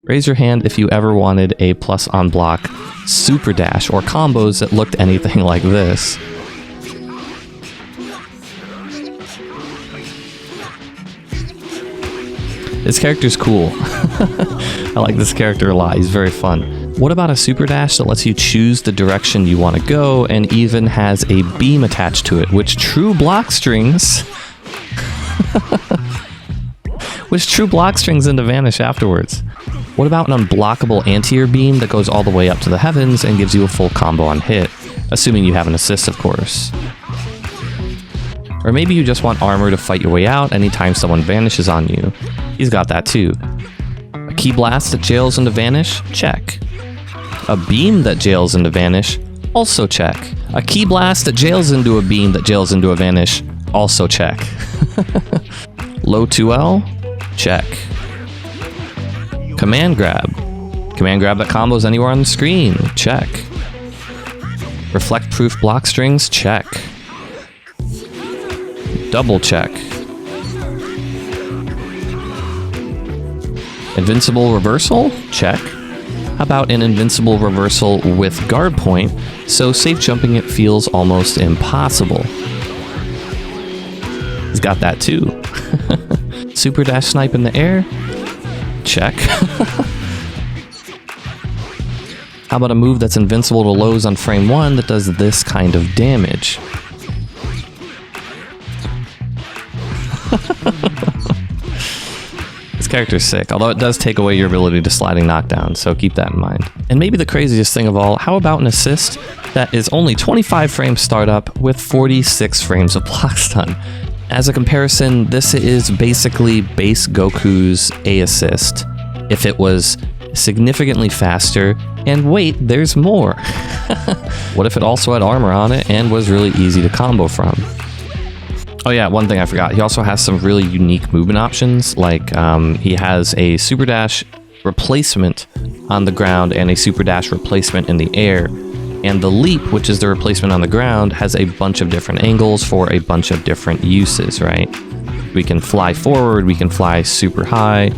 Raise your hand if you ever wanted a plus on block super dash or combos that looked anything like this. This character's cool. I like this character a lot. He's very fun. What about a super dash that lets you choose the direction you want to go and even has a beam attached to it, which true block strings into vanish afterwards? What about an unblockable anti-air beam that goes all the way up to the heavens and gives you a full combo on hit, assuming you have an assist, of course. Or maybe you just want armor to fight your way out anytime someone vanishes on you. He's got that too. A key blast that jails into vanish? Check. A beam that jails into vanish? Also check. A key blast that jails into a beam that jails into a vanish? Also check. Low 2L? Check. Command grab. Command grab that combos anywhere on the screen? Check. Reflect proof block strings? Check. Double check. Invincible reversal? Check. How about an invincible reversal with guard point, so safe jumping it feels almost impossible? He's got that too. Super dash snipe in the air? Check. How about a move that's invincible to lows on frame 1 that does this kind of damage? This character's sick, although it does take away your ability to sliding knockdown, so keep that in mind. And maybe the craziest thing of all, how about an assist that is only 25 frames startup with 46 frames of block stun? As a comparison, this is basically base Goku's A assist if it was significantly faster, and wait, there's more. What if it also had armor on it and was really easy to combo from? Oh yeah, one thing I forgot. He also has some really unique movement options, like he has a super dash replacement on the ground and a super dash replacement in the air. And the leap, which is the replacement on the ground, has a bunch of different angles for a bunch of different uses, right? We can fly forward, we can fly super high,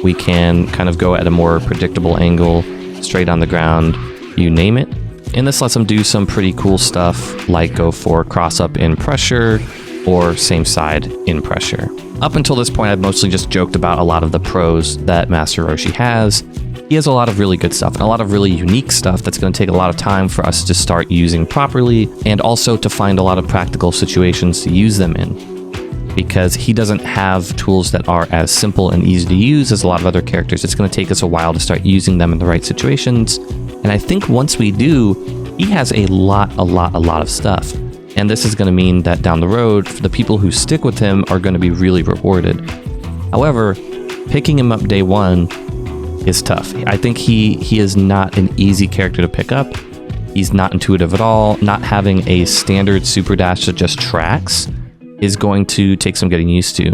we can kind of go at a more predictable angle, straight on the ground, you name it. And this lets him do some pretty cool stuff, like go for cross-up in pressure, or same side in pressure. Up until this point, I've mostly just joked about a lot of the pros that Master Roshi has. He has a lot of really good stuff and a lot of really unique stuff that's going to take a lot of time for us to start using properly, and also to find a lot of practical situations to use them in. Because he doesn't have tools that are as simple and easy to use as a lot of other characters. It's going to take us a while to start using them in the right situations. And I think once we do, he has a lot of stuff. And this is going to mean that down the road, the people who stick with him are going to be really rewarded. However, picking him up day one is tough. I think he is not an easy character to pick up. He's not intuitive at all. Not having a standard super dash that just tracks is going to take some getting used to.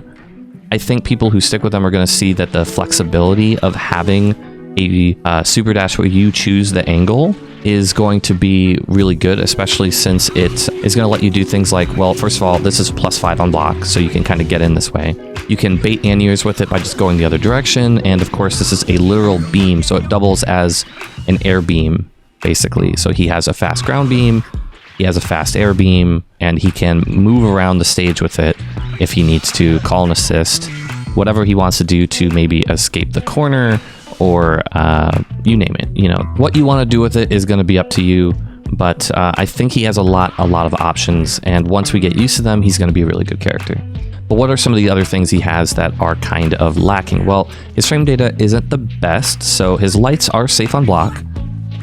I think people who stick with them are going to see that the flexibility of having a super dash where you choose the angle is going to be really good, especially since it is going to let you do things like, well, first of all, this is +5 on block, so you can kind of get in this way. You can bait anti-airs with it by just going the other direction, and of course this is a literal beam, so it doubles as an air beam, basically. So he has a fast ground beam, he has a fast air beam, and he can move around the stage with it if he needs to, call an assist, whatever he wants to do to maybe escape the corner, or you name it. You know, what you want to do with it is going to be up to you, but I think he has a lot of options, and once we get used to them, he's going to be a really good character. But what are some of the other things he has that are kind of lacking? Well, his frame data isn't the best, so his lights are safe on block,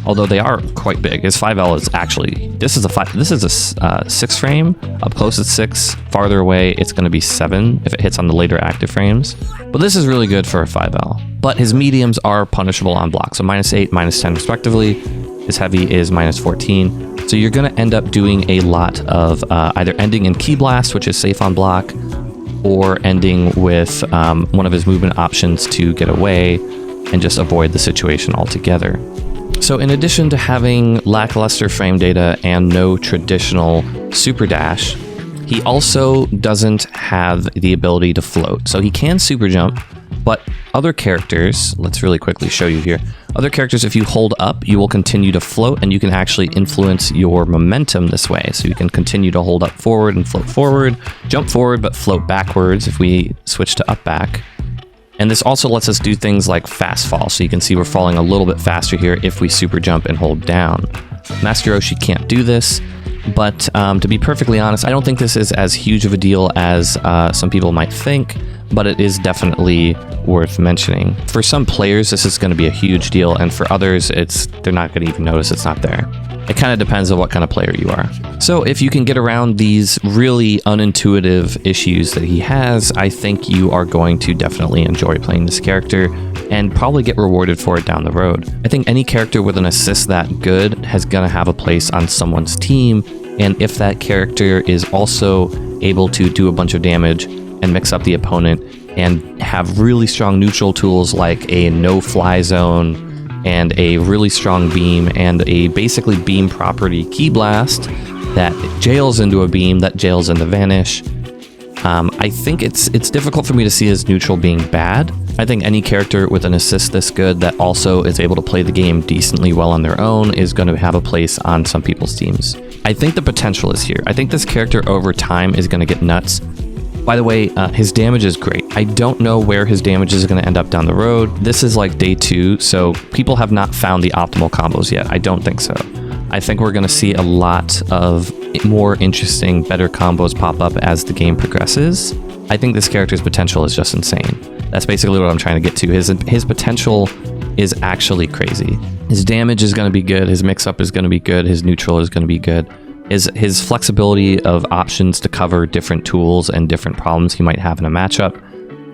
although they are quite big. His 5L is actually, this is a 6 frame, up close it's 6, farther away it's going to be 7 if it hits on the later active frames. But this is really good for a 5L. But his mediums are punishable on block, so -8, -10 respectively. His heavy is -14. So you're going to end up doing a lot of either ending in Key Blast, which is safe on block, or ending with one of his movement options to get away and just avoid the situation altogether. So in addition to having lackluster frame data and no traditional super dash, he also doesn't have the ability to float. So he can super jump, But other characters, let's really quickly show you here. Other characters, if you hold up, you will continue to float, and you can actually influence your momentum this way. So you can continue to hold up forward and float forward, jump forward, but float backwards if we switch to up back. And this also lets us do things like fast fall. So you can see we're falling a little bit faster here if we super jump and hold down. Master Roshi can't do this, but to be perfectly honest, I don't think this is as huge of a deal as some people might think, but it is definitely worth mentioning. For some players, this is going to be a huge deal, and for others, they're not going to even notice it's not there. It kind of depends on what kind of player you are. So if you can get around these really unintuitive issues that he has, I think you are going to definitely enjoy playing this character and probably get rewarded for it down the road. I think any character with an assist that good has gonna have a place on someone's team, and if that character is also able to do a bunch of damage and mix up the opponent and have really strong neutral tools like a no-fly zone and a really strong beam and a basically beam property key blast that jails into a beam that jails into vanish. I think it's difficult for me to see his neutral being bad. I think any character with an assist this good that also is able to play the game decently well on their own is going to have a place on some people's teams. I think the potential is here. I think this character over time is going to get nuts. By the way, his damage is great. I don't know where his damage is going to end up down the road. This is like day 2, so people have not found the optimal combos yet. I don't think so. I think we're going to see a lot of more interesting, better combos pop up as the game progresses. I think this character's potential is just insane. That's basically what I'm trying to get to. His potential is actually crazy. His damage is going to be good. His mix-up is going to be good. His neutral is going to be good. His flexibility of options to cover different tools and different problems he might have in a matchup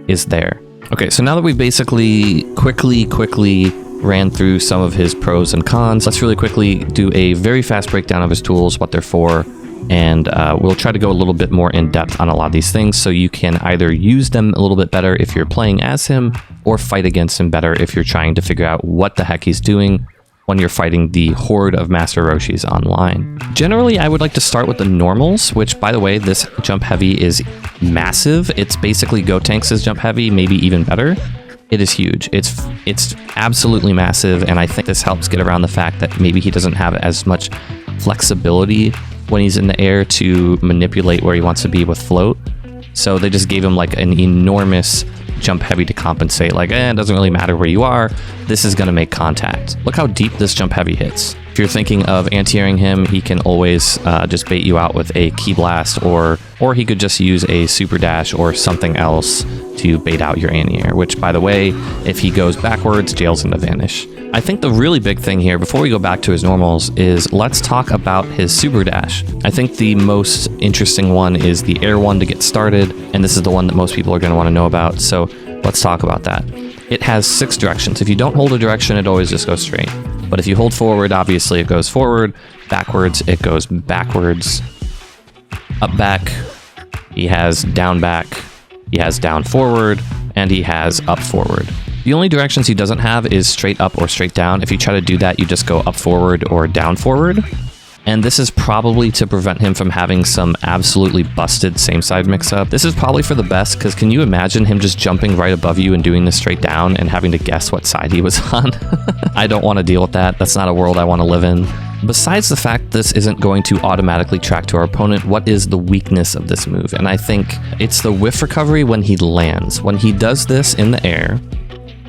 is there. Okay, so now that we basically quickly ran through some of his pros and cons, let's really quickly do a very fast breakdown of his tools, what they're for, and we'll try to go a little bit more in depth on a lot of these things so you can either use them a little bit better if you're playing as him or fight against him better if you're trying to figure out what the heck he's doing when you're fighting the horde of Master Roshis online. Generally, I would like to start with the normals, which, by the way, this jump heavy is massive. It's basically Gotenks' jump heavy, maybe even better. It is huge. It's absolutely massive, and I think this helps get around the fact that maybe he doesn't have as much flexibility when he's in the air to manipulate where he wants to be with float. So they just gave him like an enormous jump heavy to compensate, like, it doesn't really matter where you are, this is going to make contact. Look how deep this jump heavy hits. If you're thinking of anti-airing him, he can always just bait you out with a key blast, or he could just use a super dash or something else to bait out your anti-air, which, by the way, if he goes backwards, jails into vanish. I think the really big thing here, before we go back to his normals, is let's talk about his super dash. I think the most interesting one is the air one to get started, and this is the one that most people are going to want to know about, so let's talk about that. It has 6 directions. If you don't hold a direction, it always just goes straight. But if you hold forward, obviously it goes forward, backwards, it goes backwards, up back, he has down back, he has down forward, and he has up forward. The only directions he doesn't have is straight up or straight down. If you try to do that, you just go up forward or down forward. And this is probably to prevent him from having some absolutely busted same side mix-up. This is probably for the best, because can you imagine him just jumping right above you and doing this straight down and having to guess what side he was on? I don't want to deal with that. That's not a world I want to live in. Besides the fact this isn't going to automatically track to our opponent, what is the weakness of this move? And I think it's the whiff recovery when he lands. When he does this in the air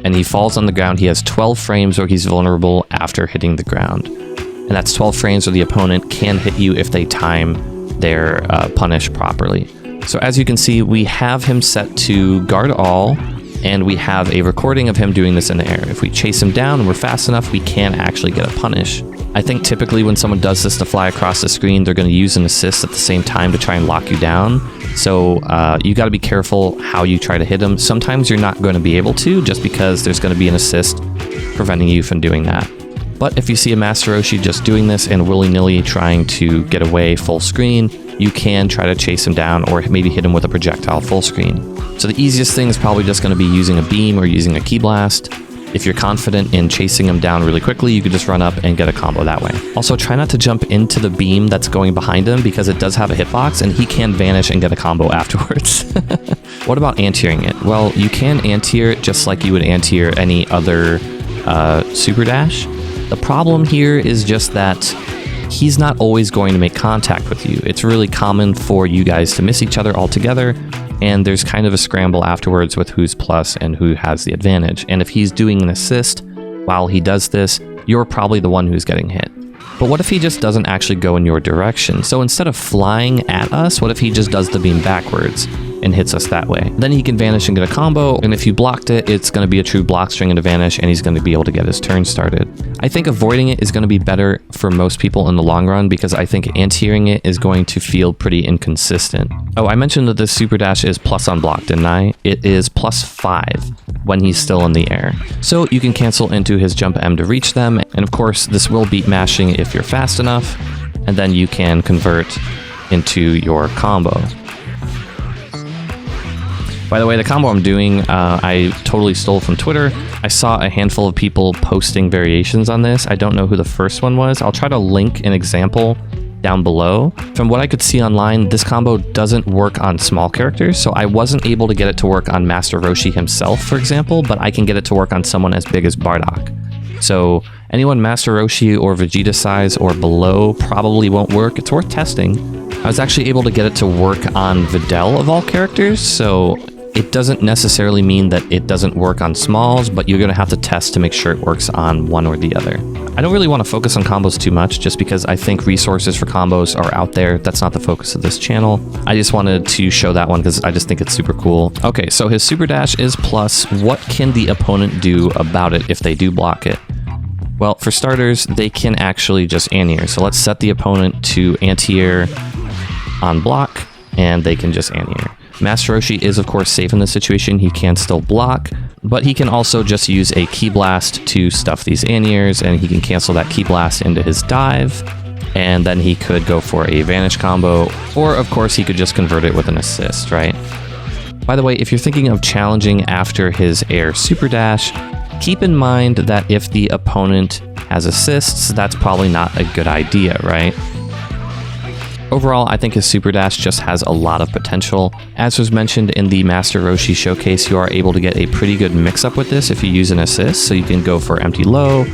and he falls on the ground, he has 12 frames where he's vulnerable after hitting the ground. And that's 12 frames where the opponent can hit you if they time their punish properly. So as you can see, we have him set to guard all, and we have a recording of him doing this in the air. If we chase him down and we're fast enough, we can actually get a punish. I think typically when someone does this to fly across the screen, they're going to use an assist at the same time to try and lock you down. So you got to be careful how you try to hit him. Sometimes you're not going to be able to, just because there's going to be an assist preventing you from doing that. But if you see a Master Roshi just doing this and willy-nilly trying to get away full screen, you can try to chase him down or maybe hit him with a projectile full screen. So the easiest thing is probably just going to be using a beam or using a key blast. If you're confident in chasing him down really quickly, you could just run up and get a combo that way. Also, try not to jump into the beam that's going behind him because it does have a hitbox and he can vanish and get a combo afterwards. What about anti-airing it? Well, you can anti-air it just like you would anti-air any other super dash. The problem here is just that he's not always going to make contact with you. It's really common for you guys to miss each other altogether, and there's kind of a scramble afterwards with who's plus and who has the advantage. And if he's doing an assist while he does this, you're probably the one who's getting hit. But what if he just doesn't actually go in your direction? So instead of flying at us, what if he just does the beam backwards and hits us that way? Then he can vanish and get a combo, and if you blocked it, it's going to be a true block string and a vanish, and he's going to be able to get his turn started. I think avoiding it is going to be better for most people in the long run because I think anti-airing it is going to feel pretty inconsistent. Oh, I mentioned that this super dash is plus on block, didn't I? It is +5 when he's still in the air. So you can cancel into his jump M to reach them, and of course this will beat mashing if you're fast enough, and then you can convert into your combo. By the way, the combo I'm doing, I totally stole from Twitter. I saw a handful of people posting variations on this. I don't know who the first one was. I'll try to link an example down below. From what I could see online, this combo doesn't work on small characters, so I wasn't able to get it to work on Master Roshi himself, for example, but I can get it to work on someone as big as Bardock. So anyone Master Roshi or Vegeta size or below probably won't work. It's worth testing. I was actually able to get it to work on Videl of all characters, so it doesn't necessarily mean that it doesn't work on smalls, but you're going to have to test to make sure it works on one or the other. I don't really want to focus on combos too much just because I think resources for combos are out there. That's not the focus of this channel. I just wanted to show that one because I just think it's super cool. Okay, so his super dash is plus. What can the opponent do about it if they do block it? Well, for starters, they can actually just anti-air. So let's set the opponent to anti-air on block, and they can just anti-air. Master Roshi is of course safe in this situation. He can still block, but he can also just use a Ki Blast to stuff these anti-airs, and he can cancel that Ki Blast into his dive, and then he could go for a vanish combo, or of course he could just convert it with an assist, right? By the way, if you're thinking of challenging after his air super dash, keep in mind that if the opponent has assists, that's probably not a good idea, right? Overall, I think his super dash just has a lot of potential. As was mentioned in the Master Roshi showcase, you are able to get a pretty good mix-up with this if you use an assist, so you can go for empty low,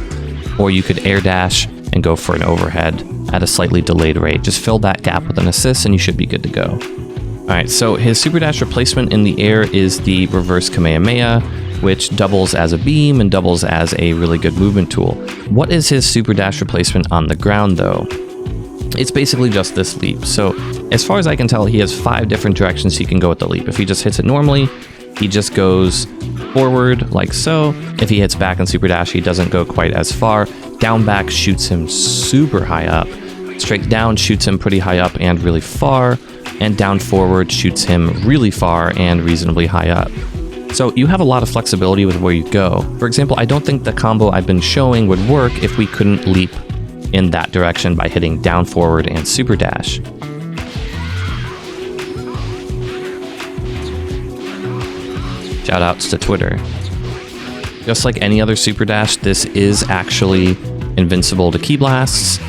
or you could air dash and go for an overhead at a slightly delayed rate. Just fill that gap with an assist and you should be good to go. Alright, so his super dash replacement in the air is the reverse kamehameha, which doubles as a beam and doubles as a really good movement tool. What is his super dash replacement on the ground though? It's basically just this leap. So as far as I can tell, he has 5 different directions he can go with the leap. If he just hits it normally, he just goes forward like so. If he hits back and super dash, he doesn't go quite as far. Down back shoots him super high up. Straight down shoots him pretty high up and really far. And down forward shoots him really far and reasonably high up. So you have a lot of flexibility with where you go. For example, I don't think the combo I've been showing would work if we couldn't leap in that direction by hitting down forward and super dash. Shoutouts to Twitter. Just like any other super dash, this is actually invincible to Ki Blasts.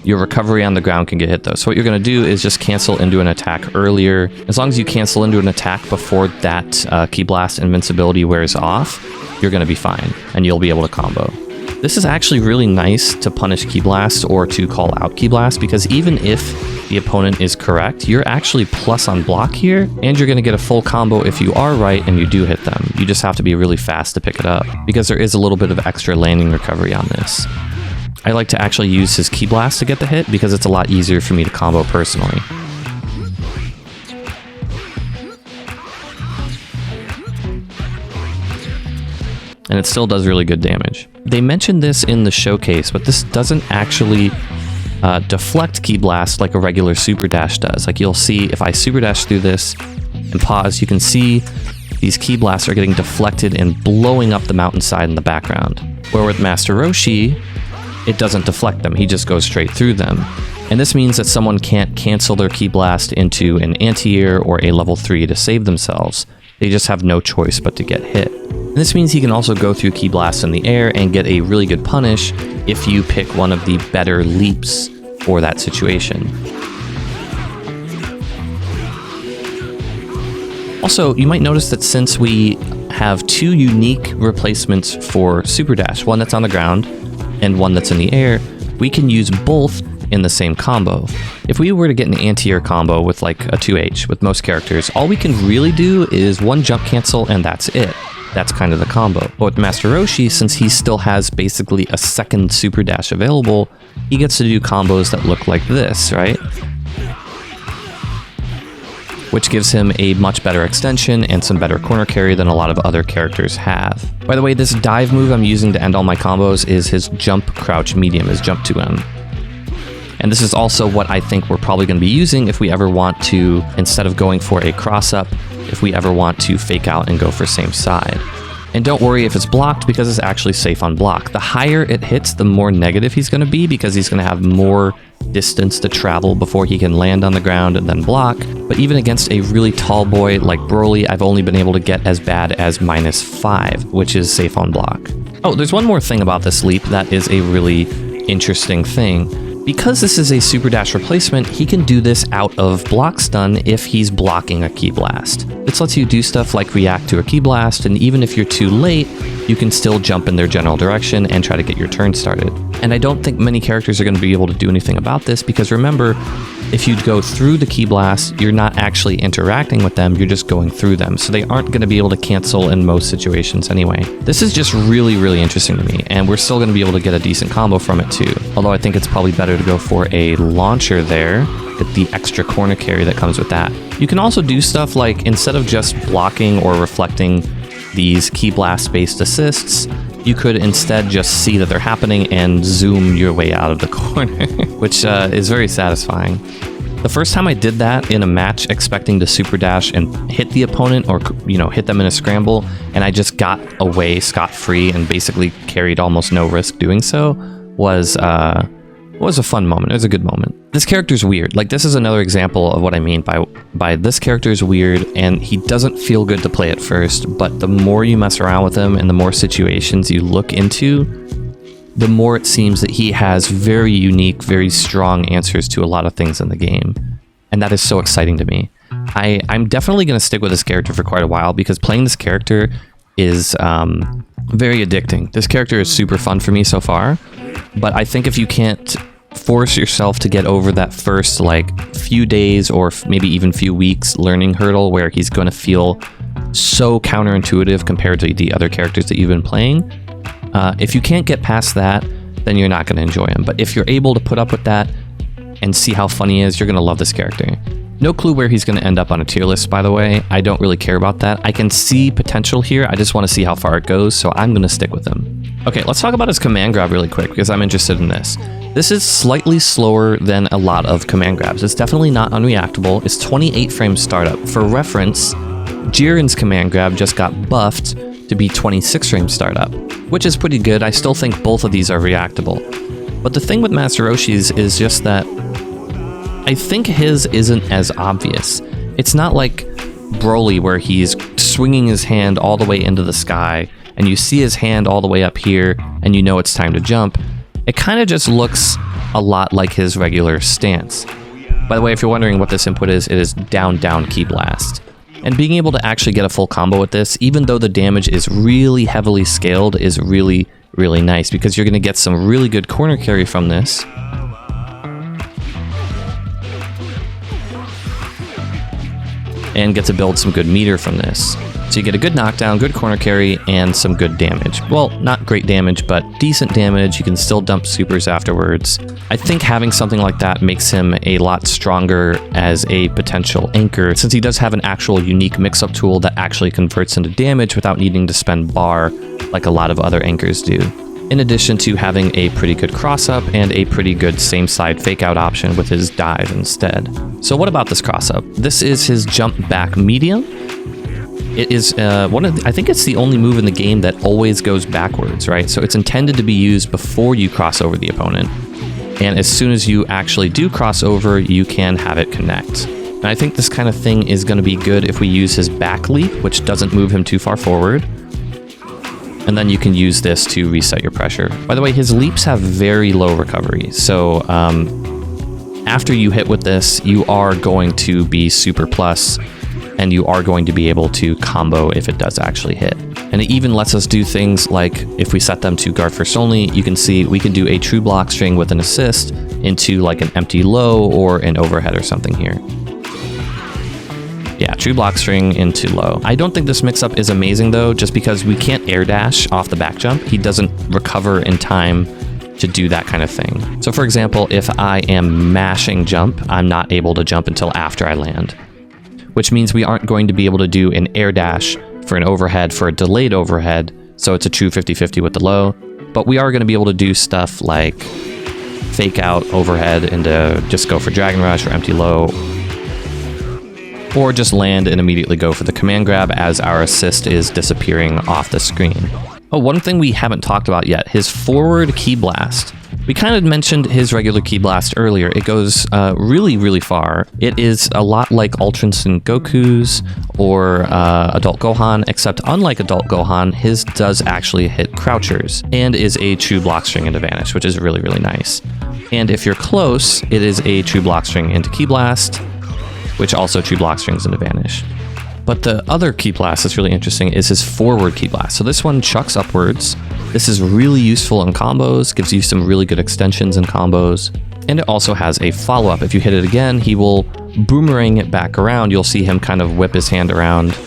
Your recovery on the ground can get hit though. So what you're going to do is just cancel into an attack earlier. As long as you cancel into an attack before that Ki Blast invincibility wears off, you're going to be fine and you'll be able to combo. This is actually really nice to punish Ki Blast or to call out Ki Blast, because even if the opponent is correct, you're actually plus on block here, and you're going to get a full combo if you are right and you do hit them. You just have to be really fast to pick it up, because there is a little bit of extra landing recovery on this. I like to actually use his Ki Blast to get the hit, because it's a lot easier for me to combo personally. And it still does really good damage. They mentioned this in the showcase, but this doesn't actually deflect Ki Blast like a regular super dash does. Like you'll see if I super dash through this and pause, you can see these Ki Blasts are getting deflected and blowing up the mountainside in the background. Where with Master Roshi, it doesn't deflect them, he just goes straight through them. And this means that someone can't cancel their Ki Blast into an anti-air or a level 3 to save themselves. They just have no choice but to get hit. And this means he can also go through Ki Blast in the air and get a really good punish if you pick one of the better leaps for that situation. Also, you might notice that since we have two unique replacements for Super Dash, one that's on the ground and one that's in the air, we can use both in the same combo. If we were to get an anti-air combo with like a 2H with most characters, all we can really do is one jump cancel and that's it. That's kind of the combo. But with Master Roshi, since he still has basically a second Super Dash available, he gets to do combos that look like this, right? Which gives him a much better extension and some better corner carry than a lot of other characters have. By the way, this dive move I'm using to end all my combos is his jump crouch medium, his jump 2M. And this is also what I think we're probably going to be using if we ever want to, instead of going for a cross-up, if we ever want to fake out and go for same side. And don't worry if it's blocked, because it's actually safe on block. The higher it hits, the more negative he's going to be, because he's going to have more distance to travel before he can land on the ground and then block. But even against a really tall boy like Broly, I've only been able to get as bad as -5, which is safe on block. Oh, there's one more thing about this leap that is a really interesting thing. Because this is a Super Dash replacement, he can do this out of block stun if he's blocking a Ki Blast. This lets you do stuff like react to a Ki Blast, and even if you're too late, you can still jump in their general direction and try to get your turn started. And I don't think many characters are going to be able to do anything about this, because remember, if you go through the Ki Blast, you're not actually interacting with them, you're just going through them. So they aren't going to be able to cancel in most situations anyway. This is just really, really interesting to me, and we're still going to be able to get a decent combo from it too. Although I think it's probably better to go for a launcher there, get the extra corner carry that comes with that. You can also do stuff like, instead of just blocking or reflecting these Ki Blast based assists, you could instead just see that they're happening and zoom your way out of the corner, which is very satisfying. The first time I did that in a match expecting to Super Dash and hit the opponent, or hit them in a scramble, and I just got away scot-free and basically carried almost no risk doing so, was a fun moment. It was a good moment. This character's weird. Like, this is another example of what I mean by this character's weird, and he doesn't feel good to play at first, but the more you mess around with him and the more situations you look into, the more it seems that he has very unique, very strong answers to a lot of things in the game. And that is so exciting to me. I'm definitely going to stick with this character for quite a while, because playing this character is very addicting. This character is super fun for me so far, but I think if you can't force yourself to get over that first few days or maybe even few weeks learning hurdle where he's going to feel so counterintuitive compared to the other characters that you've been playing, if you can't get past that, then you're not going to enjoy him. But if you're able to put up with that and see how fun he is, you're going to love this character. No clue where he's going to end up on a tier list, by the way. I don't really care about that. I can see potential here. I just want to see how far it goes, so I'm going to stick with him. Okay, let's talk about his command grab really quick, because I'm interested in this. This is slightly slower than a lot of command grabs. It's definitely not unreactable. It's 28 frames startup. For reference, Jiren's command grab just got buffed to be 26 frames startup, which is pretty good. I still think both of these are reactable. But the thing with Master Roshi's is just that I think his isn't as obvious. It's not like Broly, where he's swinging his hand all the way into the sky and you see his hand all the way up here and you know it's time to jump. It kind of just looks a lot like his regular stance. By the way, if you're wondering what this input is, it is down, down, Ki Blast. And being able to actually get a full combo with this, even though the damage is really heavily scaled, is really, really nice, because you're going to get some really good corner carry from this. And get to build some good meter from this. So you get a good knockdown, good corner carry, and some good damage. Well, not great damage, but decent damage. You can still dump supers afterwards. I think having something like that makes him a lot stronger as a potential anchor, since he does have an actual unique mix-up tool that actually converts into damage without needing to spend bar like a lot of other anchors do. In addition to having a pretty good cross-up and a pretty good same-side fake-out option with his dive instead. So what about this cross-up? This is his jump back medium. It is I think it's the only move in the game that always goes backwards, right? So it's intended to be used before you cross over the opponent. And as soon as you actually do cross over, you can have it connect. And I think this kind of thing is going to be good if we use his back leap, which doesn't move him too far forward. And then you can use this to reset your pressure. By the way, his leaps have very low recovery. So after you hit with this, you are going to be super plus, and you are going to be able to combo if it does actually hit. And it even lets us do things like, if we set them to guard first only, you can see we can do a true block string with an assist into like an empty low or an overhead or something here. Yeah, true block string into low. I don't think this mix-up is amazing though, just because we can't air dash off the back jump. He doesn't recover in time to do that kind of thing. So for example, if I am mashing jump, I'm not able to jump until after I land, which means we aren't going to be able to do an air dash for an overhead for a delayed overhead. So it's a true 50-50 with the low, but we are going to be able to do stuff like fake out overhead into just go for dragon rush or empty low, or just land and immediately go for the command grab as our assist is disappearing off the screen. Oh, one thing we haven't talked about yet, his forward ki blast. We kind of mentioned his regular ki blast earlier. It goes really, really far. It is a lot like Ultra Instinct Goku's or Adult Gohan, except unlike Adult Gohan, his does actually hit crouchers and is a true block string into vanish, which is really, really nice. And if you're close, it is a true block string into ki blast, which also true block strings into vanish. But the other ki blast that's really interesting is his forward ki blast. So this one chucks upwards. This is really useful in combos, gives you some really good extensions in combos. And it also has a follow-up. If you hit it again, he will boomerang it back around. You'll see him kind of whip his hand around.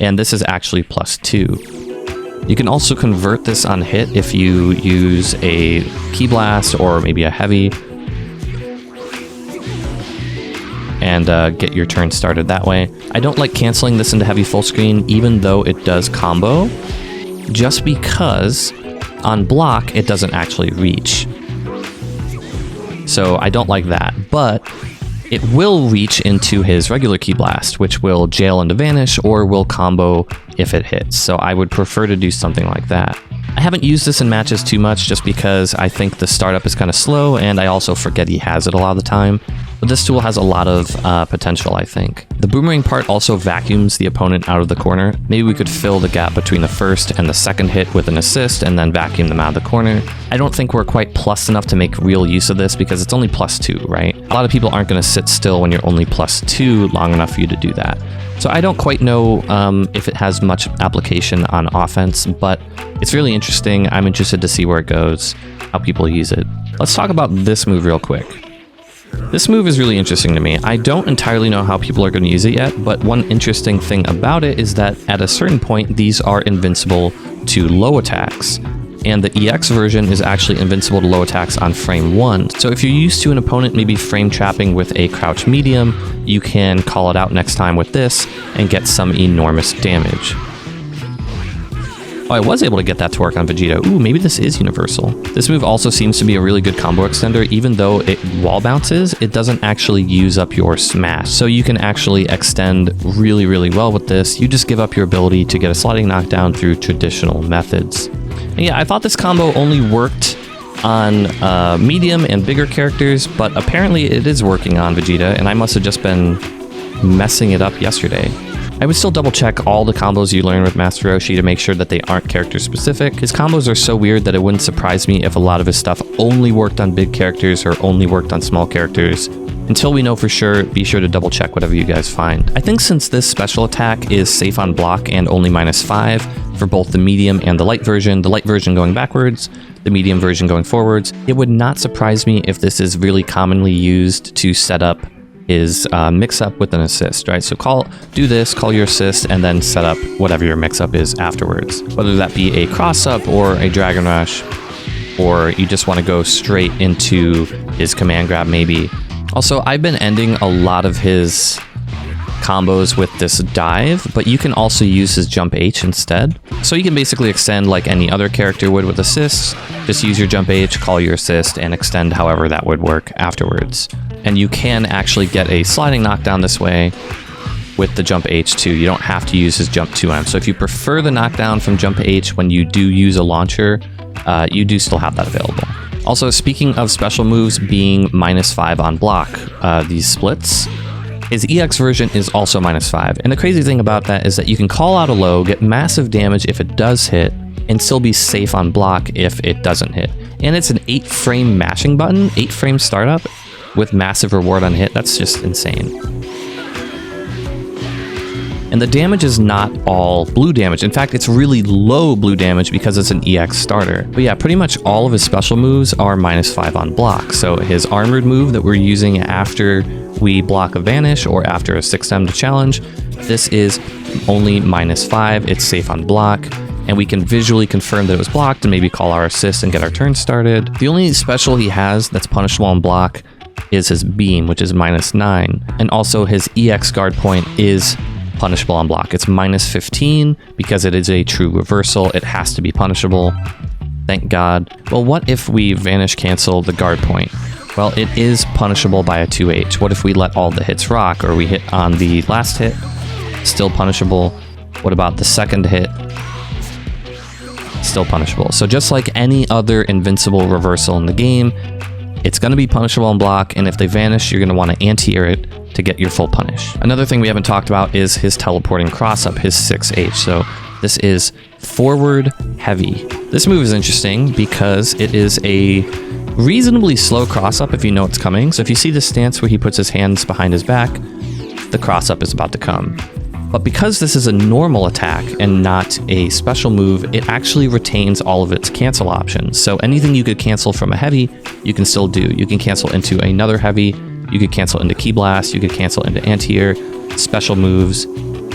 And this is actually +2. You can also convert this on hit if you use a ki blast or maybe a heavy, and get your turn started that way. I don't like canceling this into heavy full screen, even though it does combo, just because on block it doesn't actually reach. So I don't like that, but it will reach into his regular ki blast, which will jail into vanish or will combo if it hits. So I would prefer to do something like that. I haven't used this in matches too much just because I think the startup is kind of slow, and I also forget he has it a lot of the time. But this tool has a lot of potential, I think. The boomerang part also vacuums the opponent out of the corner. Maybe we could fill the gap between the first and the second hit with an assist and then vacuum them out of the corner. I don't think we're quite plus enough to make real use of this because it's only +2, right? A lot of people aren't going to sit still when you're only +2 long enough for you to do that. So I don't quite know if it has much application on offense, but it's really interesting. I'm interested to see where it goes, how people use it. Let's talk about this move real quick. This move is really interesting to me. I don't entirely know how people are going to use it yet, but one interesting thing about it is that at a certain point, these are invincible to low attacks. And the EX version is actually invincible to low attacks on frame 1. So if you're used to an opponent maybe frame trapping with a crouch medium, you can call it out next time with this and get some enormous damage. Oh, I was able to get that to work on Vegeta. Ooh, maybe this is universal. This move also seems to be a really good combo extender. Even though it wall bounces, it doesn't actually use up your smash. So you can actually extend really, really well with this. You just give up your ability to get a sliding knockdown through traditional methods. And yeah, I thought this combo only worked on medium and bigger characters, but apparently it is working on Vegeta, and I must have just been messing it up yesterday. I would still double check all the combos you learn with Master Roshi to make sure that they aren't character specific. His combos are so weird that it wouldn't surprise me if a lot of his stuff only worked on big characters or only worked on small characters. Until we know for sure, be sure to double check whatever you guys find. I think since this special attack is safe on block and only -5 for both the medium and the light version going backwards, the medium version going forwards, it would not surprise me if this is really commonly used to set up his mix-up with an assist, right? So do this, call your assist, and then set up whatever your mix-up is afterwards. Whether that be a cross-up or a Dragon Rush, or you just want to go straight into his command grab maybe. Also, I've been ending a lot of his combos with this dive, but you can also use his jump H instead. So you can basically extend like any other character would with assists. Just use your jump H, call your assist, and extend however that would work afterwards. And you can actually get a sliding knockdown this way with the jump H too. You don't have to use his jump 2M. So if you prefer the knockdown from jump H when you do use a launcher, you do still have that available. Also, speaking of special moves being -5 on block, these splits, His EX version is also -5, and the crazy thing about that is that you can call out a low, get massive damage if it does hit, and still be safe on block if it doesn't hit. And it's an 8-frame mashing button, 8-frame startup, with massive reward on hit. That's just insane. And the damage is not all blue damage. In fact, it's really low blue damage because it's an EX starter. But yeah, pretty much all of his special moves are -5 on block. So his armored move that we're using after we block a vanish or after a 6M to challenge, this is only -5. It's safe on block. And we can visually confirm that it was blocked and maybe call our assist and get our turn started. The only special he has that's punishable on block is his beam, which is -9. And also his EX guard point is punishable on block. It's -15 because it is a true reversal. It has to be punishable. Thank God. Well, what if we vanish cancel the guard point? Well, it is punishable by a 2H. What if we let all the hits rock, or we hit on the last hit? Still punishable. What about the second hit? Still punishable. So just like any other invincible reversal in the game, it's going to be punishable on block, and if they vanish, you're going to want to anti-air it to get your full punish. Another thing we haven't talked about is his teleporting cross-up, his 6H. So this is forward heavy. This move is interesting because it is a reasonably slow cross-up if you know it's coming. So if you see the stance where he puts his hands behind his back, the cross-up is about to come. But because this is a normal attack and not a special move, it actually retains all of its cancel options. So anything you could cancel from a heavy, you can still do. You can cancel into another heavy, you could cancel into Ki Blast, you could cancel into anti-air, special moves,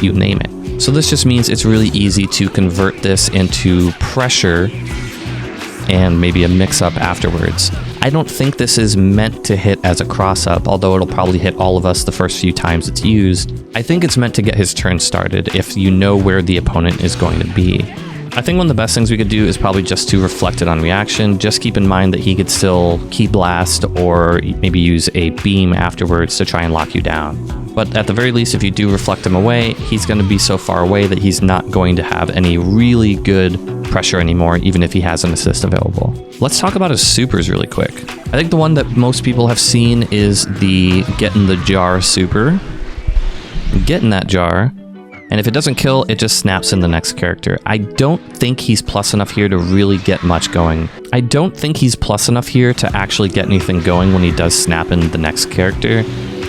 you name it. So this just means it's really easy to convert this into pressure and maybe a mix-up afterwards. I don't think this is meant to hit as a cross-up, although it'll probably hit all of us the first few times it's used. I think it's meant to get his turn started if you know where the opponent is going to be. I think one of the best things we could do is probably just to reflect it on reaction. Just keep in mind that he could still Ki Blast or maybe use a beam afterwards to try and lock you down. But at the very least, if you do reflect him away, he's going to be so far away that he's not going to have any really good pressure anymore, even if he has an assist available. Let's talk about his supers really quick. I think the one that most people have seen is the Get in the Jar super. Get in that jar, and if it doesn't kill, it just snaps in the next character. I don't think he's plus enough here to really get much going. I don't think he's plus enough here to actually get anything going when he does snap in the next character.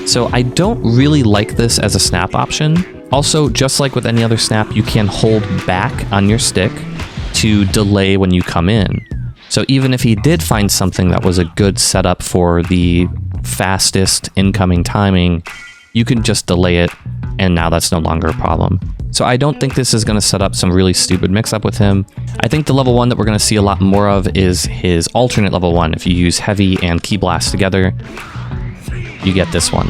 So I don't really like this as a snap option. Also, just like with any other snap, you can hold back on your stick to delay when you come in. So even if he did find something that was a good setup for the fastest incoming timing, you can just delay it, and now that's no longer a problem. So I don't think this is going to set up some really stupid mix-up with him. I think the level 1 that we're going to see a lot more of is his alternate level 1. If you use Heavy and Ki Blast together, you get this one,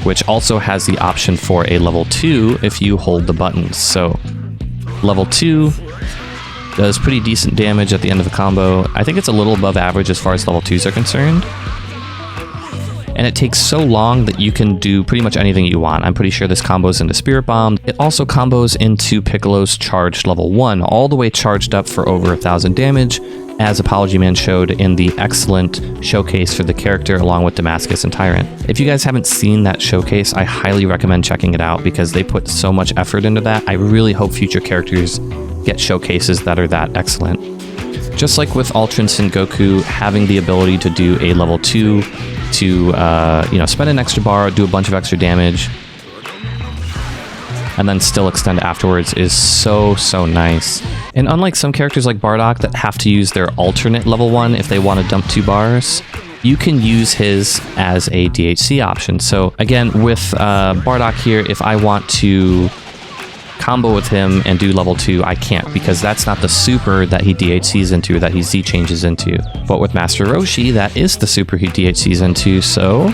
which also has the option for a level 2 if you hold the buttons. So level 2 does pretty decent damage at the end of the combo. I think it's a little above average as far as level 2s are concerned. And it takes so long that you can do pretty much anything you want. I'm pretty sure this combos into Spirit Bomb. It also combos into Piccolo's charged level 1, all the way charged up for over 1,000 damage, as Apology Man showed in the excellent showcase for the character along with Damascus and Tyrant. If you guys haven't seen that showcase, I highly recommend checking it out because they put so much effort into that. I really hope future characters get showcases that are that excellent. Just like with Ultrance and Goku, having the ability to do a level 2 to spend an extra bar, do a bunch of extra damage, and then still extend afterwards is so nice. And unlike some characters like Bardock that have to use their alternate level 1 if they want to dump 2 bars, you can use his as a DHC option. So again, with Bardock here, if I want to combo with him and do level 2, I can't, because that's not the super that he DHCs into, that he Z changes into. But with Master Roshi, that is the super he DHCs into, so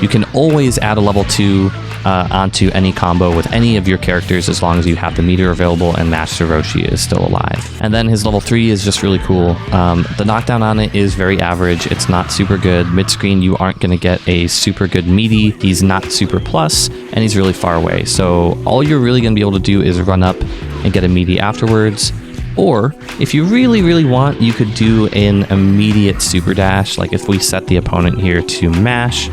you can always add a level 2 onto any combo with any of your characters as long as you have the meter available and Master Roshi is still alive. And then his level 3 is just really cool. The knockdown on it is very average. It's not super good. Mid-screen, you aren't going to get a super good meaty. He's not super plus, and he's really far away. So all you're really going to be able to do is run up and get a meaty afterwards. Or if you really want, you could do an immediate super dash. Like if we set the opponent here to mash,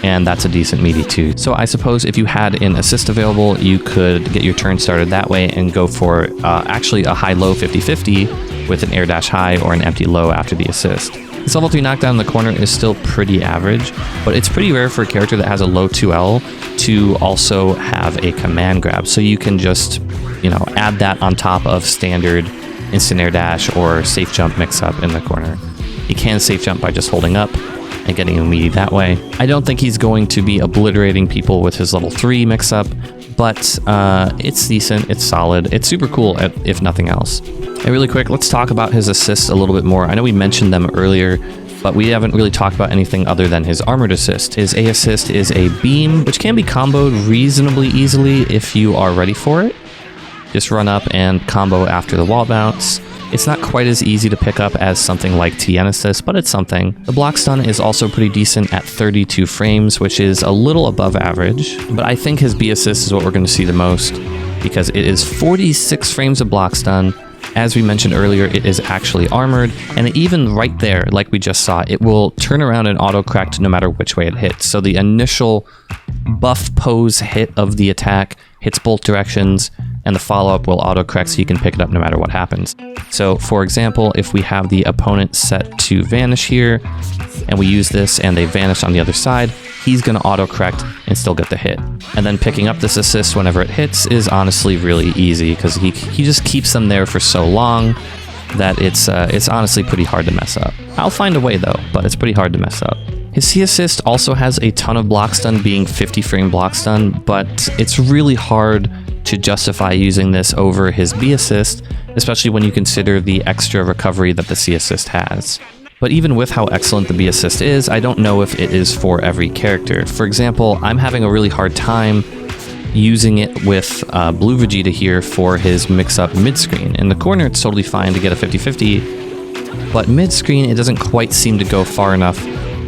and that's a decent meaty too. So I suppose if you had an assist available, you could get your turn started that way and go for actually a high-low 50-50 with an air dash high or an empty low after the assist. This level 3 knockdown in the corner is still pretty average, but it's pretty rare for a character that has a low 2L to also have a command grab. So you can just, add that on top of standard instant air dash or safe jump mix-up in the corner. You can safe jump by just holding up and getting a meaty that way. I don't think he's going to be obliterating people with his level 3 mix-up, but it's decent, it's solid, it's super cool if nothing else. And really quick, let's talk about his assists a little bit more. I know we mentioned them earlier, but we haven't really talked about anything other than his armored assist. His A assist is a beam, which can be comboed reasonably easily if you are ready for it. Just run up and combo after the wall bounce. It's not quite as easy to pick up as something like TN assist, but it's something. The block stun is also pretty decent at 32 frames, which is a little above average, but I think his B assist is what we're going to see the most because it is 46 frames of block stun. As we mentioned earlier, it is actually armored, and even right there, like we just saw, it will turn around and auto-correct no matter which way it hits. So the initial buff pose hit of the attack hits both directions, and the follow-up will auto-correct so you can pick it up no matter what happens. So for example, if we have the opponent set to vanish here, and we use this and they vanish on the other side, he's going to auto-correct and still get the hit. And then picking up this assist whenever it hits is honestly really easy because he just keeps them there for so long that it's honestly pretty hard to mess up. I'll find a way though, but it's pretty hard to mess up. His C assist also has a ton of block stun, being 50 frame block stun, but it's really hard to justify using this over his B assist, especially when you consider the extra recovery that the C assist has. But even with how excellent the B assist is, I don't know if it is for every character. For example, I'm having a really hard time using it with Blue Vegeta here for his mix-up mid-screen. In the corner, it's totally fine to get a 50-50, but mid-screen, it doesn't quite seem to go far enough,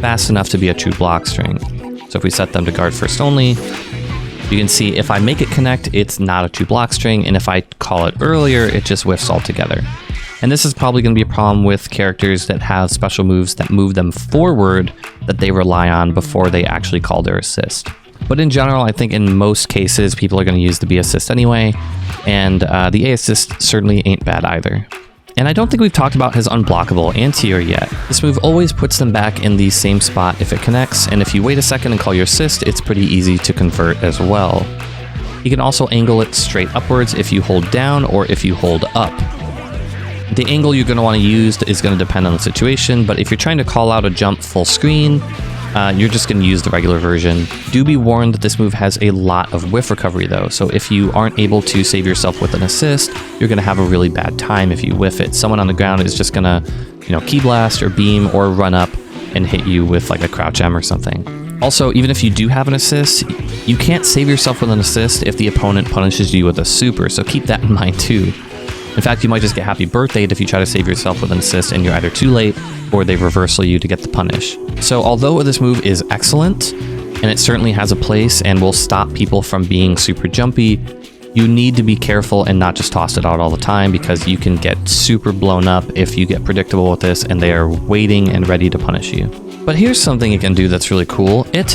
fast enough to be a true block string. So if we set them to guard first only, you can see if I make it connect, it's not a true block string, and if I call it earlier, it just whiffs altogether. And this is probably going to be a problem with characters that have special moves that move them forward that they rely on before they actually call their assist. But in general, I think in most cases, people are going to use the B assist anyway, and the A assist certainly ain't bad either. And I don't think we've talked about his unblockable anti-air yet. This move always puts them back in the same spot if it connects, and if you wait a second and call your assist, it's pretty easy to convert as well. You can also angle it straight upwards if you hold down or if you hold up. The angle you're going to want to use is going to depend on the situation, but if you're trying to call out a jump full screen, you're just going to use the regular version. Do be warned that this move has a lot of whiff recovery though, so if you aren't able to save yourself with an assist, you're going to have a really bad time if you whiff it. Someone on the ground is just going to, key blast or beam or run up and hit you with like a crouch M or something. Also, even if you do have an assist, you can't save yourself with an assist if the opponent punishes you with a super, so keep that in mind too. In fact, you might just get happy birthdayed if you try to save yourself with an assist and you're either too late or they reversal you to get the punish. So although this move is excellent, and it certainly has a place and will stop people from being super jumpy, you need to be careful and not just toss it out all the time because you can get super blown up if you get predictable with this and they are waiting and ready to punish you. But here's something it can do that's really cool. It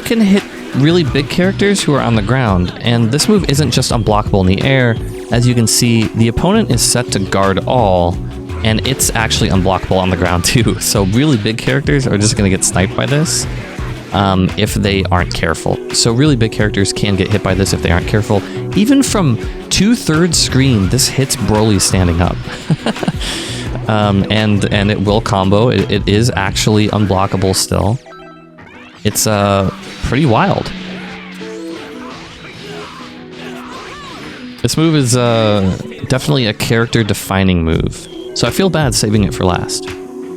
can hit really big characters who are on the ground, and this move isn't just unblockable in the air. As you can see, the opponent is set to guard all, and it's actually unblockable on the ground too. So really big characters are just going to get sniped by this if they aren't careful. So really big characters can get hit by this if they aren't careful. Even from 2/3 screen, this hits Broly standing up. And it will combo. It is actually unblockable still. It's pretty wild. This move is definitely a character-defining move, so I feel bad saving it for last.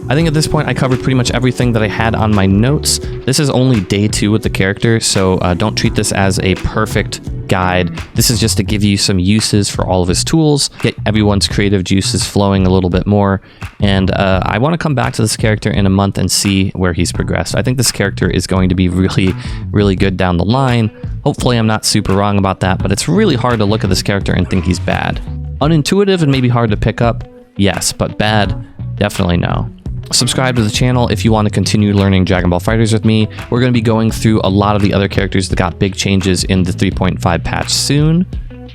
I think at this point I covered pretty much everything that I had on my notes. This is only day 2 with the character, so don't treat this as a perfect guide. This is just to give you some uses for all of his tools, get everyone's creative juices flowing a little bit more, and I want to come back to this character in a month and see where he's progressed. I think this character is going to be really, really good down the line. Hopefully I'm not super wrong about that, but it's really hard to look at this character and think he's bad. Unintuitive and maybe hard to pick up, yes, but bad, definitely no. Subscribe to the channel if you want to continue learning Dragon Ball FighterZ with me. We're going to be going through a lot of the other characters that got big changes in the 3.5 patch soon.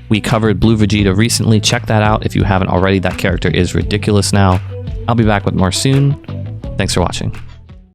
We covered Blue Vegeta recently. Check that out if you haven't already. That character is ridiculous now. I'll be back with more soon. Thanks for watching.